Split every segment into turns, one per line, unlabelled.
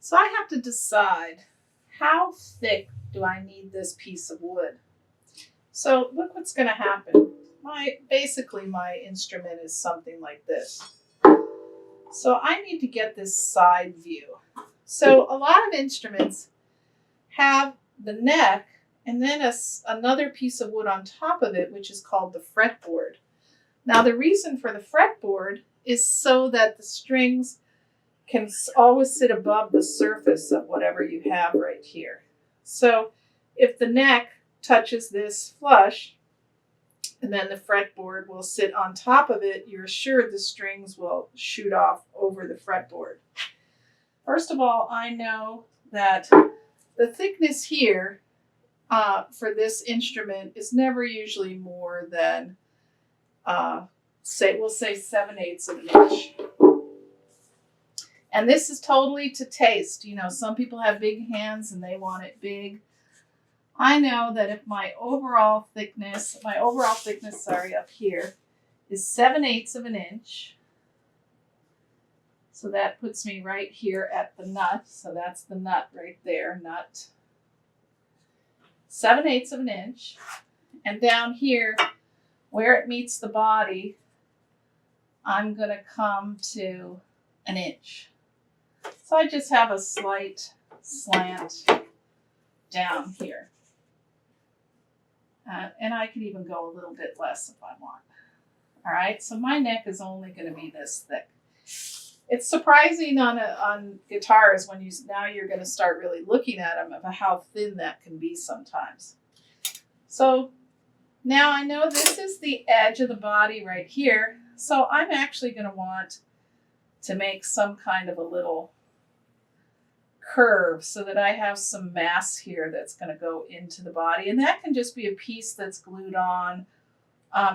So I have to decide, how thick do I need this piece of wood? So look what's going to happen. Basically my instrument is something like this. So I need to get this side view. So a lot of instruments have the neck and then another piece of wood on top of it, which is called the fretboard. Now the reason for the fretboard is so that the strings can always sit above the surface of whatever you have right here. So if the neck touches this flush, and then the fretboard will sit on top of it, you're assured the strings will shoot off over the fretboard. First of all, I know that the thickness here for this instrument is never usually more than, we'll say 7/8 of an inch. And this is totally to taste. You know, some people have big hands and they want it big. I know that if my overall thickness, up here is 7/8 of an inch. So that puts me right here at the nut. So that's the nut right there, nut. 7/8 of an inch. And down here, where it meets the body, I'm going to come to an inch. So I just have a slight slant down here. And I could even go a little bit less if I want. All right, so my neck is only going to be this thick. It's surprising on guitars when you're going to start really looking at them of how thin that can be sometimes. So now I know this is the edge of the body right here. So I'm actually going to want to make some kind of a little curve so that I have some mass here that's going to go into the body. And that can just be a piece that's glued on.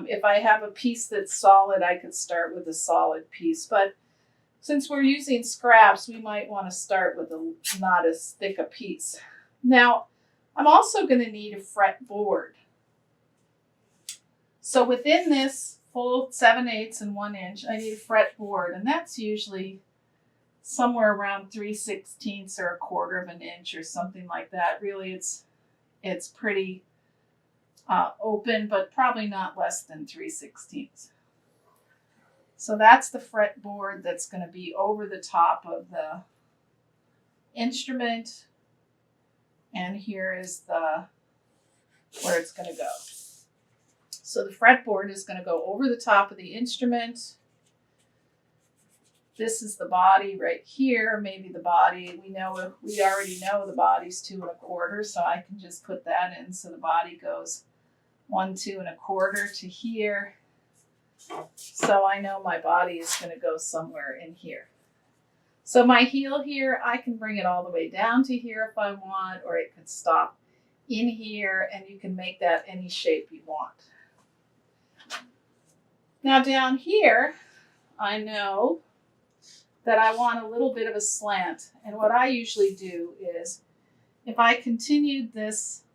If I have a piece that's solid, I could start with a solid piece. But since we're using scraps, we might want to start with not as thick a piece. Now, I'm also going to need a fretboard. So within this full 7/8 and 1 inch, I need a fretboard. And that's usually somewhere around 3/16 or 1/4 of an inch or something like that. Really, it's pretty open, but probably not less than 3/16. So that's the fretboard that's going to be over the top of the instrument. And here is where it's going to go. So the fretboard is going to go over the top of the instrument. This is the body right here. Maybe the body, we already know the body's 2 1/4, so I can just put that in. So the body goes 1 2 1/4 to here. So I know my body is going to go somewhere in here. So my heel here, I can bring it all the way down to here if I want, or it could stop in here, and you can make that any shape you want. Now down here, I know that I want a little bit of a slant. And what I usually do is, if I continued this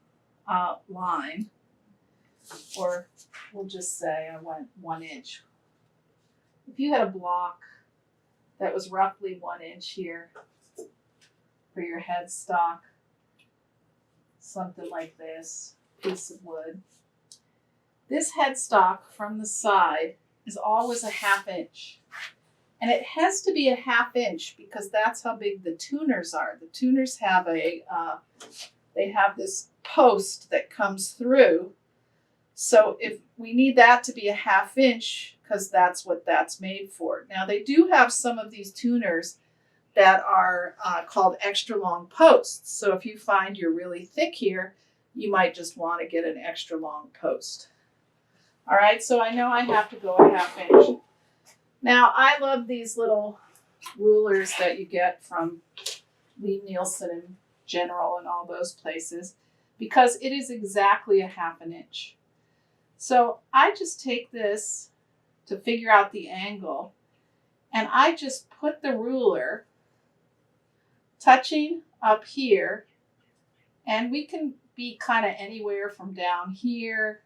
line, or we'll just say I went 1 inch. If you had a block that was roughly 1 inch here for your headstock, something like this, piece of wood. This headstock from the side is always a 1/2 inch. And it has to be a 1/2 inch because that's how big the tuners are. The tuners have they have this post that comes through. So if we need that to be a 1/2 inch, because that's what that's made for. Now they do have some of these tuners that are called extra long posts. So if you find you're really thick here, you might just want to get an extra long post. All right, so I know I have to go a 1/2 inch. Now I love these little rulers that you get from Lee Nielsen and General and all those places, because it is exactly a 1/2 inch. So I just take this to figure out the angle, and I just put the ruler touching up here, and we can be kind of anywhere from down here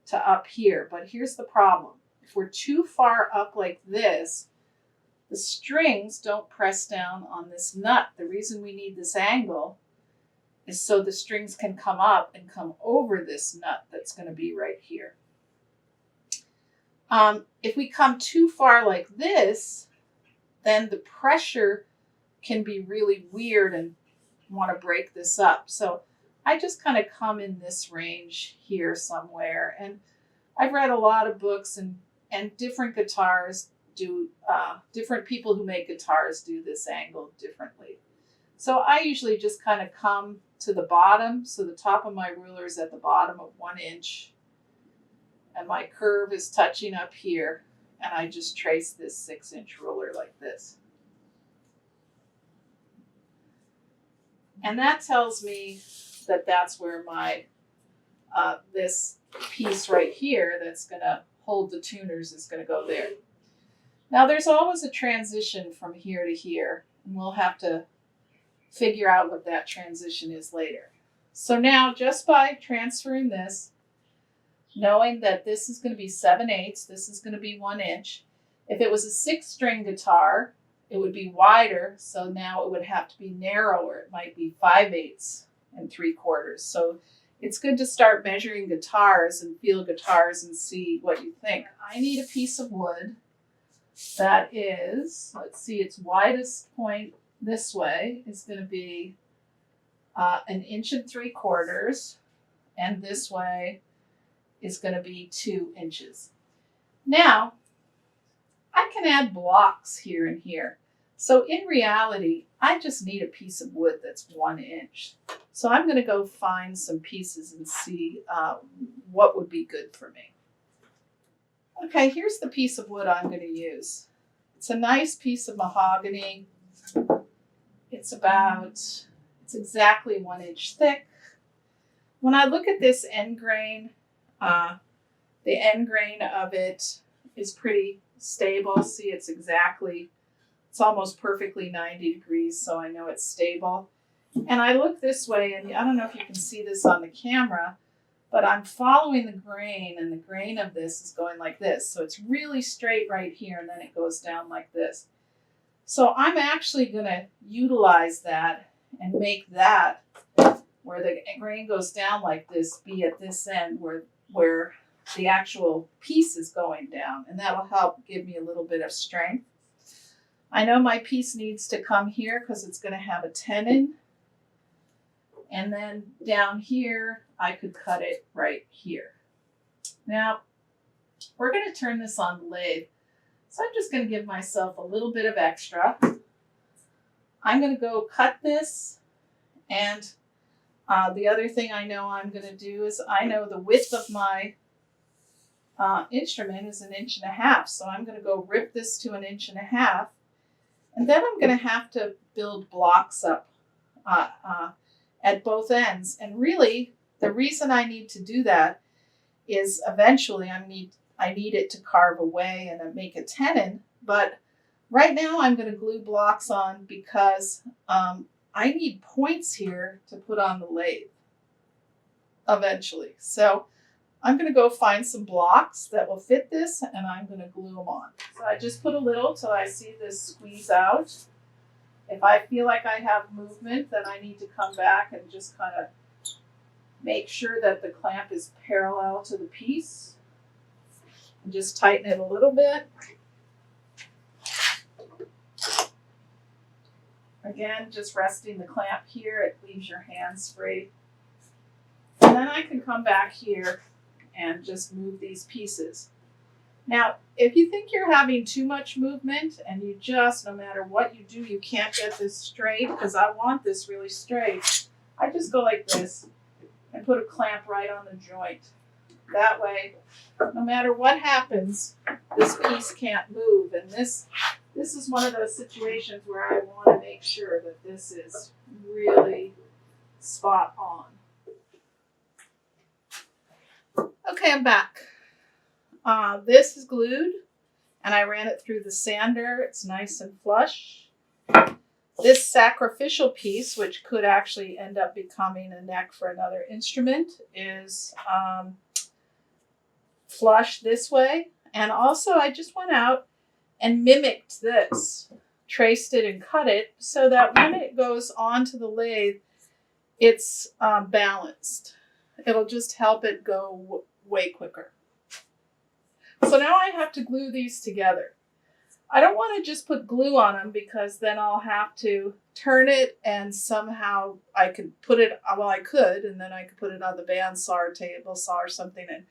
to up here. But here's the problem. If we're too far up like this, the strings don't press down on this nut. The reason we need this angle is so the strings can come up and come over this nut that's going to be right here. If we come too far like this, then the pressure can be really weird and want to break this up. So I just kind of come in this range here somewhere. And I've read a lot of books and different guitars do, different people who make guitars do this angle differently. So I usually just kind of come to the bottom. So the top of my ruler is at the bottom of 1 inch. And my curve is touching up here. And I just trace this 6-inch ruler like this. And that tells me that that's where my, this piece right here that's going to hold the tuners is going to go there. Now there's always a transition from here to here, and we'll have to figure out what that transition is later. So now just by transferring this, knowing that this is going to be 7/8, this is going to be 1 inch. If it was a 6-string guitar, it would be wider, so now it would have to be narrower. It might be 5/8 and 3/4. So it's good to start measuring guitars and feel guitars and see what you think. I need a piece of wood that is, let's see, its widest point this way is going to be 1 3/4 inches, and this way is going to be 2 inches. Now, I can add blocks here and here. So in reality, I just need a piece of wood that's 1 inch. So I'm going to go find some pieces and see what would be good for me. Okay, here's the piece of wood I'm going to use. It's a nice piece of mahogany. It's exactly 1 inch thick. When I look at this end grain, the end grain of it is pretty stable. See, it's almost perfectly 90 degrees, so I know it's stable. And I look this way, and I don't know if you can see this on the camera, but I'm following the grain, and the grain of this is going like this. So it's really straight right here, and then it goes down like this. So I'm actually going to utilize that and make that, where the grain goes down like this, be at this end where the actual piece is going down, and that will help give me a little bit of strength. I know my piece needs to come here because it's going to have a tenon, and then down here I could cut it right here. Now we're going to turn this on the lathe, so I'm just going to give myself a little bit of extra. I'm going to go cut this, and the other thing I know I'm going to do is I know the width of my instrument is 1.5 inches, so I'm going to go rip this to 1.5 inches, and then I'm going to have to build blocks up at both ends. And really, the reason I need to do that is eventually I need it to carve away and make a tenon. But right now I'm going to glue blocks on because I need points here to put on the lathe eventually. So I'm going to go find some blocks that will fit this, and I'm going to glue them on. So I just put a little till I see this squeeze out. If I feel like I have movement, then I need to come back and just kind of make sure that the clamp is parallel to the piece. And just tighten it a little bit. Again, just resting the clamp here, it leaves your hands free. And then I can come back here and just move these pieces. Now, if you think you're having too much movement and you just, no matter what you do, you can't get this straight, because I want this really straight, I just go like this and put a clamp right on the joint. That way, no matter what happens, this piece can't move. And this is one of those situations where I want to make sure that this is really spot on. Okay, I'm back. This is glued, and I ran it through the sander. It's nice and flush. This sacrificial piece, which could actually end up becoming a neck for another instrument, is flush this way. And also I just went out and mimicked this, traced it and cut it so that when it goes onto the lathe, it's balanced. It'll just help it go way quicker. So now I have to glue these together. I don't want to just put glue on them because then I'll have to turn it and somehow I could put it, well I could, and then I could put it on the bandsaw or table saw or something and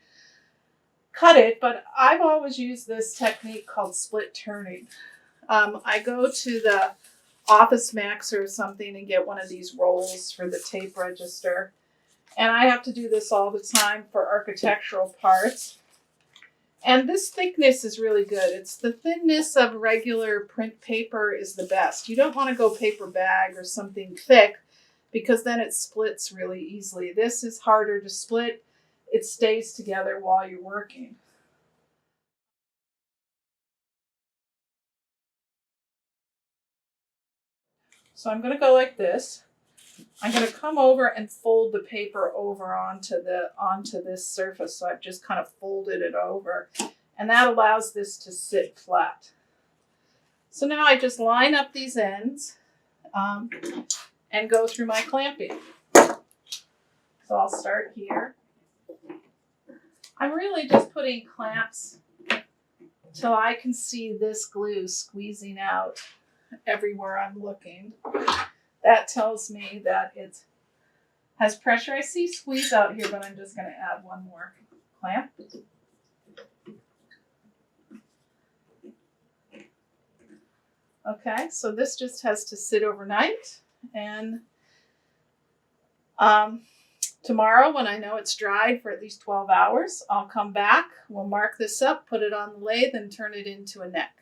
cut it, but I've always used this technique called split turning. I go to the Office Max or something and get one of these rolls for the tape register. And I have to do this all the time for architectural parts. And this thickness is really good. It's the thinness of regular print paper is the best. You don't want to go paper bag or something thick because then it splits really easily. This is harder to split. It stays together while you're working. So I'm going to go like this. I'm going to come over and fold the paper over onto this surface. So I've just kind of folded it over, and that allows this to sit flat. So now I just line up these ends and go through my clamping. So I'll start here. I'm really just putting clamps till I can see this glue squeezing out everywhere I'm looking. That tells me that it has pressure. I see squeeze out here, but I'm just going to add one more clamp. Okay, so this just has to sit overnight, and tomorrow, when I know it's dried for at least 12 hours, I'll come back, we'll mark this up, put it on the lathe, and turn it into a neck.